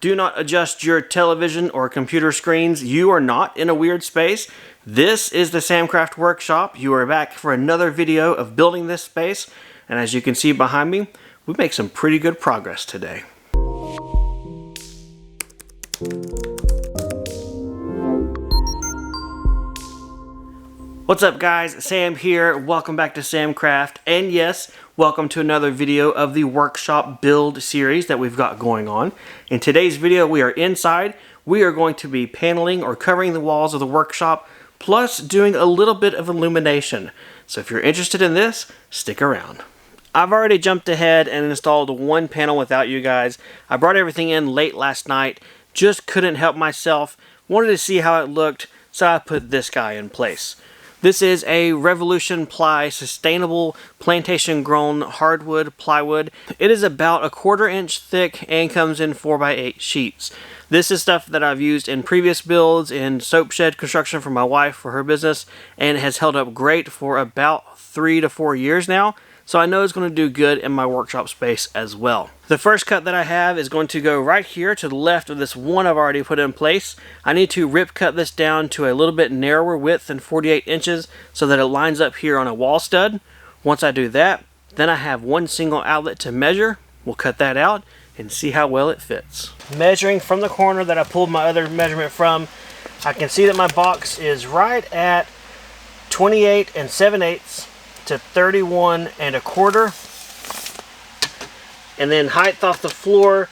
Do not adjust your television or computer screens. You are not in a weird space. This is the Samcraft workshop. You are back for another video of building this space. And as you can see behind me, we make some pretty good progress today. What's up guys, Sam here, welcome back to Samcraft, and yes, welcome to another video of the workshop build series that we've got going on. In today's video we are inside. We are going to be paneling or covering the walls of the workshop, plus doing a little bit of illumination. So if you're interested in this, stick around. I've already jumped ahead and installed one panel without you guys. I brought everything in late last night, just couldn't help myself, wanted to see how it looked, so I put this guy in place. This is a RevolutionPly sustainable plantation grown hardwood plywood. It is about 1/4 inch thick and comes in 4x8 sheets. This is stuff that I've used in previous builds in soap shed construction for my wife for her business, and has held up great for about 3 to 4 years now. So I know it's going to do good in my workshop space as well. The first cut that I have is going to go right here to the left of this one I've already put in place. I need to rip cut this down to a little bit narrower width than 48 inches so that it lines up here on a wall stud. Once I do that, then I have one single outlet to measure. We'll cut that out and see how well it fits. Measuring from the corner that I pulled my other measurement from, I can see that my box is right at 28 7/8 to 31 1/4, and then height off the floor,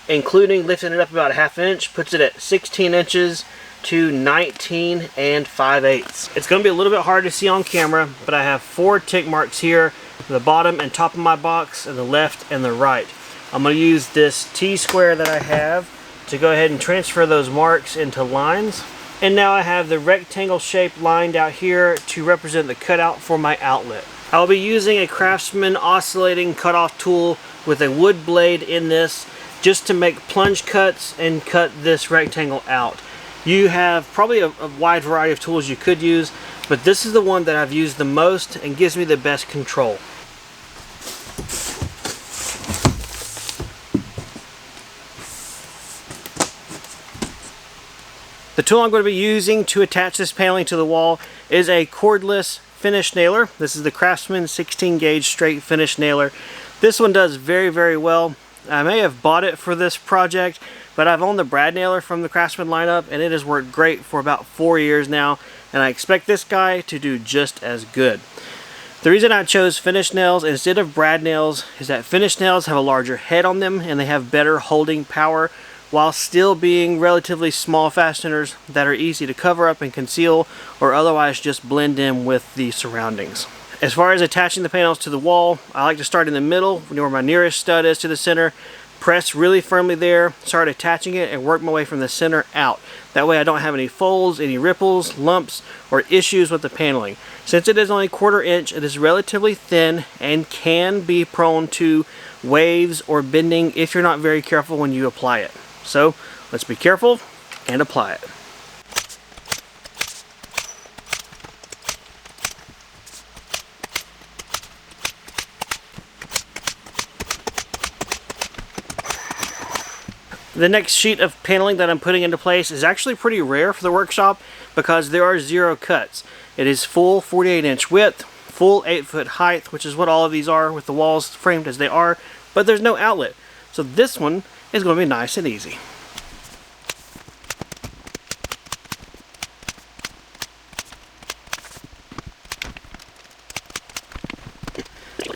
including lifting it up about 1/2 inch, puts it at 16 inches to 19 5/8. It's going to be a little bit hard to see on camera, but I have 4 tick marks here, the bottom and top of my box, and the left and the right. I'm going to use this T-square that I have to go ahead and transfer those marks into lines. And now I have the rectangle shape lined out here to represent the cutout for my outlet. I'll be using a Craftsman oscillating cutoff tool with a wood blade in this just to make plunge cuts and cut this rectangle out. You have probably a wide variety of tools you could use, but this is the one that I've used the most and gives me the best control. The tool I'm going to be using to attach this paneling to the wall is a cordless finish nailer. This is the Craftsman 16 gauge straight finish nailer. This one does very well. I may have bought it for this project, but I've owned the brad nailer from the Craftsman lineup and it has worked great for about 4 years now, and I expect this guy to do just as good. The reason I chose finish nails instead of brad nails is that finish nails have a larger head on them and they have better holding power, while still being relatively small fasteners that are easy to cover up and conceal, or otherwise just blend in with the surroundings. As far as attaching the panels to the wall, I like to start in the middle, where my nearest stud is to the center, press really firmly there, start attaching it, and work my way from the center out. That way I don't have any folds, any ripples, lumps, or issues with the paneling. Since it is only 1/4 inch, it is relatively thin and can be prone to waves or bending if you're not very careful when you apply it. So let's be careful and apply it. The next sheet of paneling that I'm putting into place is actually pretty rare for the workshop because there are 0 cuts. It is full 48 inch width, full 8 foot height, which is what all of these are with the walls framed as they are, but there's no outlet. So this one is going to be nice and easy.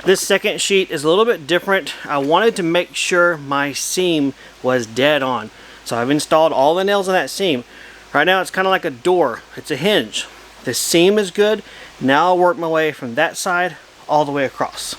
This second sheet is a little bit different. I wanted to make sure my seam was dead on. So I've installed all the nails in that seam. Right now it's kind of like a door. It's a hinge. The seam is good. Now I'll work my way from that side all the way across.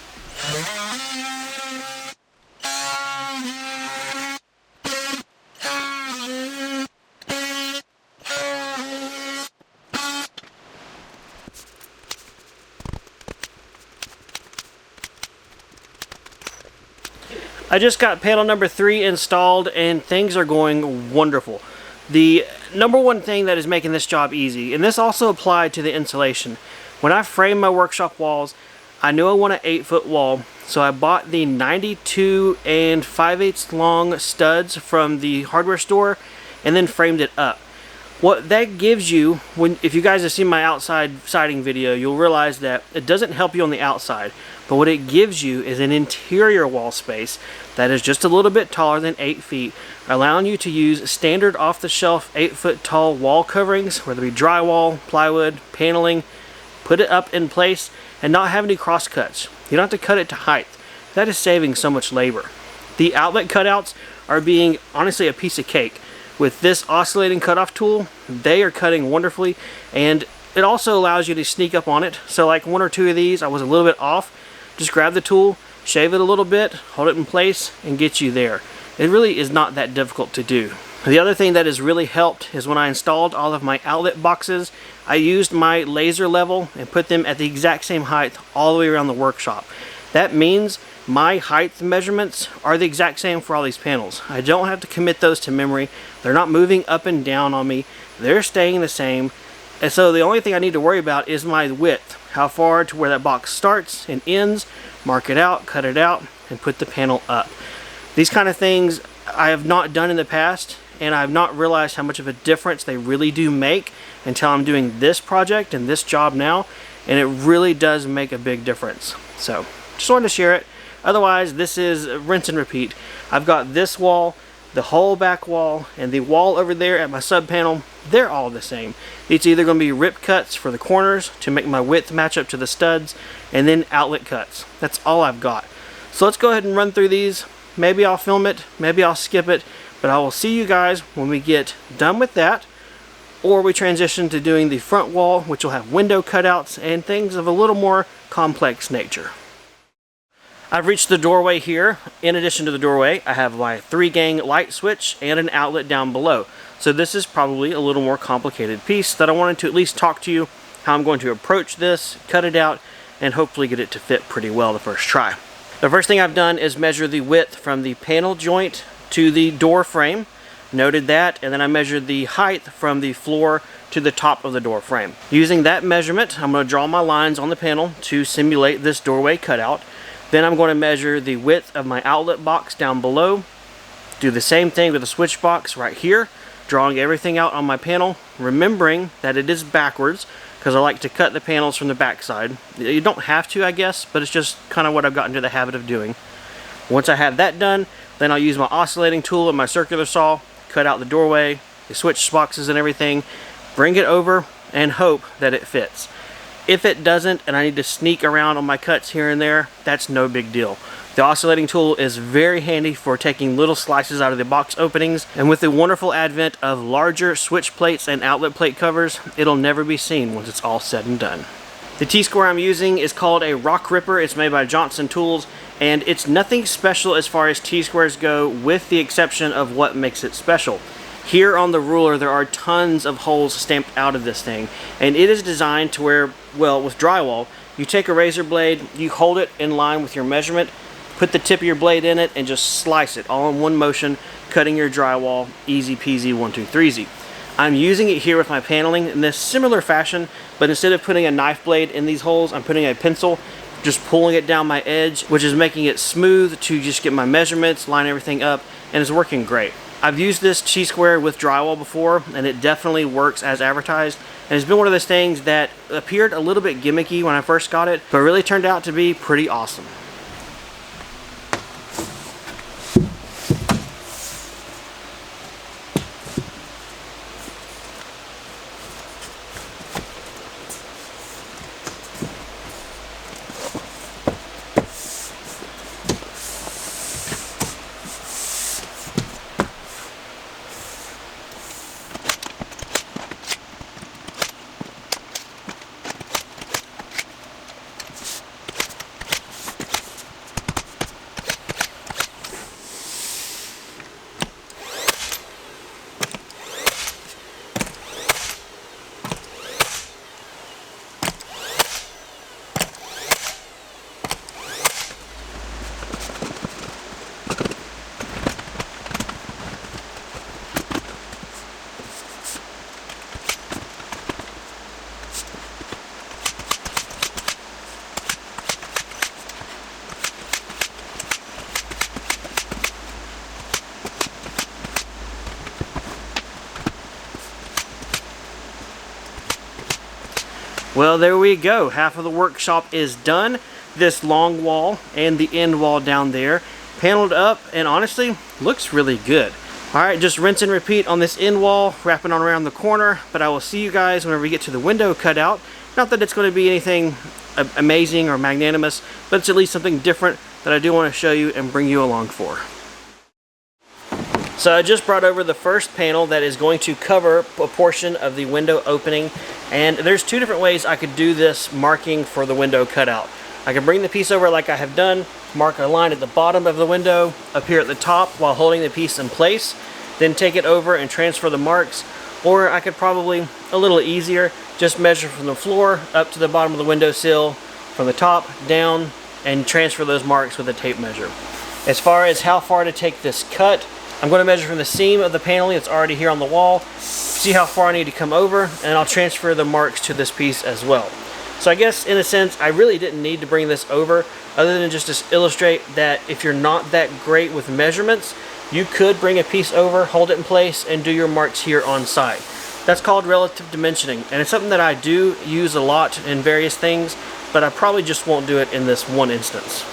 I just got panel number 3 installed and things are going wonderful. The number one thing that is making this job easy, and this also applied to the insulation, when I frame my workshop walls, I knew I want an 8-foot wall, so I bought the 92 5/8 long studs from the hardware store and then framed it up. What that gives you, if you guys have seen my outside siding video, you'll realize that it doesn't help you on the outside, but what it gives you is an interior wall space that is just a little bit taller than 8 feet, allowing you to use standard off-the-shelf 8-foot tall wall coverings, whether it be drywall, plywood, paneling, put it up in place, and not have any cross cuts. You don't have to cut it to height. That is saving so much labor. The outlet cutouts are being honestly a piece of cake. With this oscillating cutoff tool, they are cutting wonderfully, and it also allows you to sneak up on it. So like 1 or 2 of these, I was a little bit off. Just grab the tool, shave it a little bit, hold it in place, and get you there. It really is not that difficult to do. The other thing that has really helped is when I installed all of my outlet boxes, I used my laser level and put them at the exact same height all the way around the workshop. That means my height measurements are the exact same for all these panels. I don't have to commit those to memory. They're not moving up and down on me. They're staying the same. And so the only thing I need to worry about is my width. How far to where that box starts and ends, mark it out, cut it out, and put the panel up. These kind of things I have not done in the past, and I've not realized how much of a difference they really do make until I'm doing this project and this job now, and it really does make a big difference. So just wanted to share it. Otherwise, this is rinse and repeat. I've got this wall, the whole back wall, and the wall over there at my sub panel. They're all the same. It's either going to be rip cuts for the corners to make my width match up to the studs, and then outlet cuts. That's all I've got. So let's go ahead and run through these. Maybe I'll film it, maybe I'll skip it, but I will see you guys when we get done with that, or we transition to doing the front wall, which will have window cutouts and things of a little more complex nature. I've reached the doorway here. In addition to the doorway, I have my 3-gang light switch and an outlet down below. So this is probably a little more complicated piece that I wanted to at least talk to you how I'm going to approach this, cut it out, and hopefully get it to fit pretty well the first try. The first thing I've done is measure the width from the panel joint to the door frame. Noted that, and then I measured the height from the floor to the top of the door frame. Using that measurement, I'm going to draw my lines on the panel to simulate this doorway cutout. Then I'm going to measure the width of my outlet box down below. Do the same thing with the switch box right here, drawing everything out on my panel, remembering that it is backwards because I like to cut the panels from the back side. You don't have to, I guess, but it's just kind of what I've gotten into the habit of doing. Once I have that done, then I'll use my oscillating tool and my circular saw, cut out the doorway, the switch boxes and everything, bring it over, and hope that it fits. If it doesn't, and I need to sneak around on my cuts here and there, that's no big deal. The oscillating tool is very handy for taking little slices out of the box openings, and with the wonderful advent of larger switch plates and outlet plate covers, it'll never be seen once it's all said and done. The T-square I'm using is called a Rock Ripper. It's made by Johnson Tools, and it's nothing special as far as T-squares go, with the exception of what makes it special. Here on the ruler, there are tons of holes stamped out of this thing, and it is designed to where, well, with drywall, you take a razor blade, you hold it in line with your measurement, put the tip of your blade in it, and just slice it all in one motion, cutting your drywall, easy peasy, 1, 2, 3-zy. I'm using it here with my paneling in this similar fashion, but instead of putting a knife blade in these holes, I'm putting a pencil, just pulling it down my edge, which is making it smooth to just get my measurements, line everything up, and it's working great. I've used this T-square with drywall before, and it definitely works as advertised. And it's been one of those things that appeared a little bit gimmicky when I first got it, but really turned out to be pretty awesome. Well, there we go. Half of the workshop is done. This long wall and the end wall down there paneled up, and honestly looks really good. Alright, just rinse and repeat on this end wall, wrapping on around the corner, but I will see you guys whenever we get to the window cutout. Not that it's going to be anything amazing or magnanimous, but it's at least something different that I do want to show you and bring you along for. So I just brought over the first panel that is going to cover a portion of the window opening, and there's two different ways I could do this marking for the window cutout. I can bring the piece over like I have done, mark a line at the bottom of the window up here at the top while holding the piece in place, then take it over and transfer the marks, or I could probably, a little easier, just measure from the floor up to the bottom of the windowsill, from the top down, and transfer those marks with a tape measure. As far as how far to take this cut, I'm going to measure from the seam of the paneling that's already here on the wall, see how far I need to come over, and I'll transfer the marks to this piece as well. So I guess in a sense I really didn't need to bring this over, other than just to illustrate that if you're not that great with measurements, you could bring a piece over, hold it in place, and do your marks here on site. That's called relative dimensioning, and it's something that I do use a lot in various things, but I probably just won't do it in this one instance.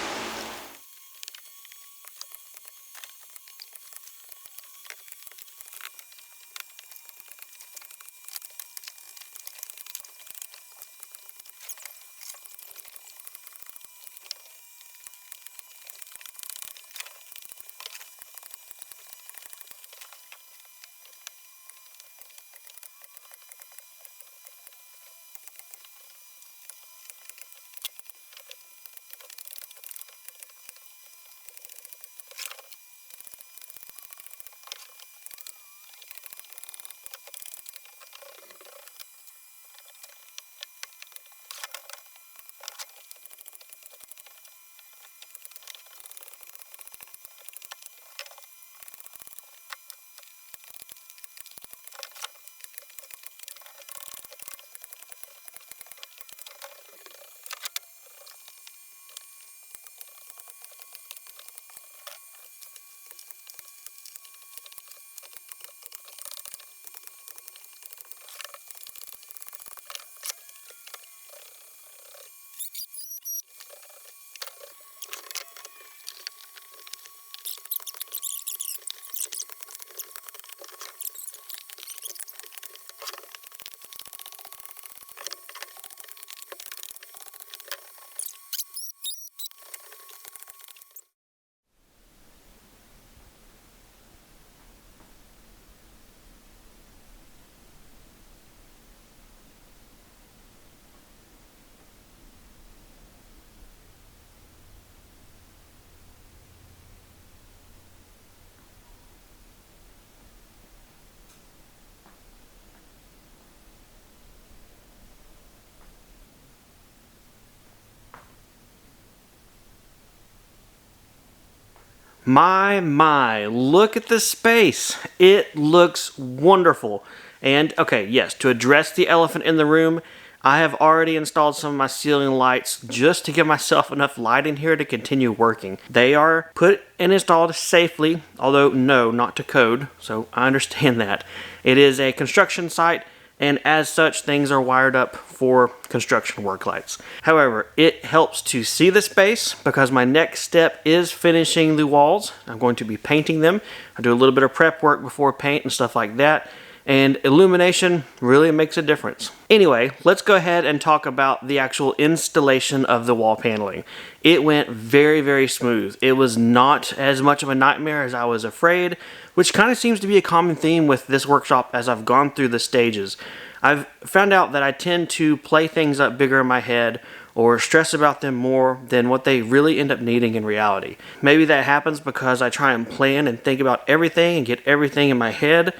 My, look at this space. It looks wonderful. And okay, yes, to address the elephant in the room, I have already installed some of my ceiling lights just to give myself enough light in here to continue working. They are put and installed safely, although no, not to code, so I understand that. It is a construction site, and as such, things are wired up for construction work lights. However, it helps to see the space because my next step is finishing the walls. I'm going to be painting them. I do a little bit of prep work before paint and stuff like that, and illumination really makes a difference. Anyway, let's go ahead and talk about the actual installation of the wall paneling. It went very, very smooth. It was not as much of a nightmare as I was afraid, which kind of seems to be a common theme with this workshop as I've gone through the stages. I've found out that I tend to play things up bigger in my head or stress about them more than what they really end up needing in reality. Maybe that happens because I try and plan and think about everything and get everything in my head,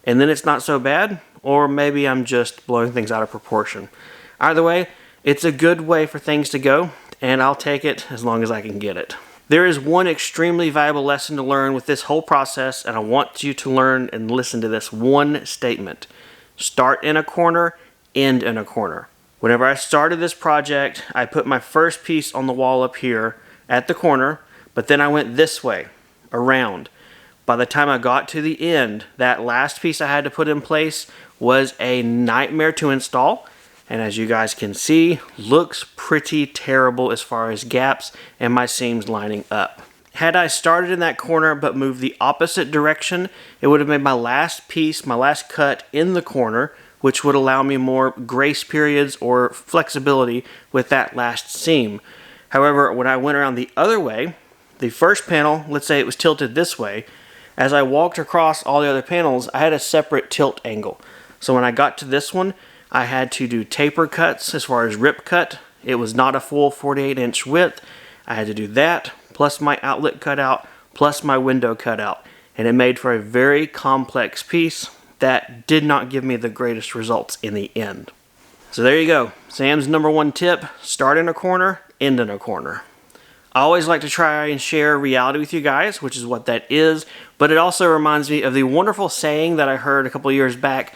and then it's not so bad, or maybe I'm just blowing things out of proportion. Either way, it's a good way for things to go, and I'll take it as long as I can get it. There is one extremely valuable lesson to learn with this whole process, and I want you to learn and listen to this one statement. Start in a corner, end in a corner. Whenever I started this project, I put my first piece on the wall up here at the corner, but then I went this way, around. By the time I got to the end, that last piece I had to put in place was a nightmare to install, And as you guys can see, looks pretty terrible as far as gaps and my seams lining up. Had I started in that corner but moved the opposite direction, it would have made my last piece, my last cut in the corner, which would allow me more grace periods or flexibility with that last seam. However, when I went around the other way, the first panel, let's say it was tilted this way, as I walked across all the other panels, I had a separate tilt angle. So when I got to this one, I had to do taper cuts as far as rip cut. It was not a full 48-inch width. I had to do that, plus my outlet cutout, plus my window cutout. And it made for a very complex piece that did not give me the greatest results in the end. So there you go. Sam's #1 tip, start in a corner, end in a corner. I always like to try and share reality with you guys, which is what that is, but it also reminds me of the wonderful saying that I heard a couple years back,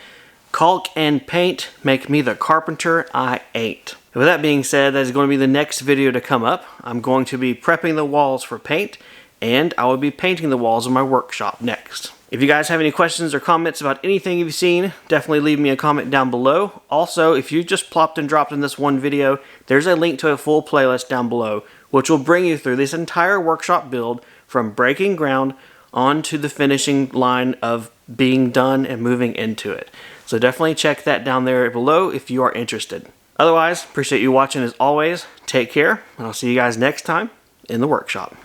caulk and paint make me the carpenter I ain't. With that being said, that is going to be the next video to come up. I'm going to be prepping the walls for paint, and I will be painting the walls of my workshop next. If you guys have any questions or comments about anything you've seen, definitely leave me a comment down below. Also, if you just plopped and dropped in this one video, there's a link to a full playlist down below, which will bring you through this entire workshop build from breaking ground onto the finishing line of being done and moving into it. So definitely check that down there below if you are interested. Otherwise, appreciate you watching as always. Take care, and I'll see you guys next time in the workshop.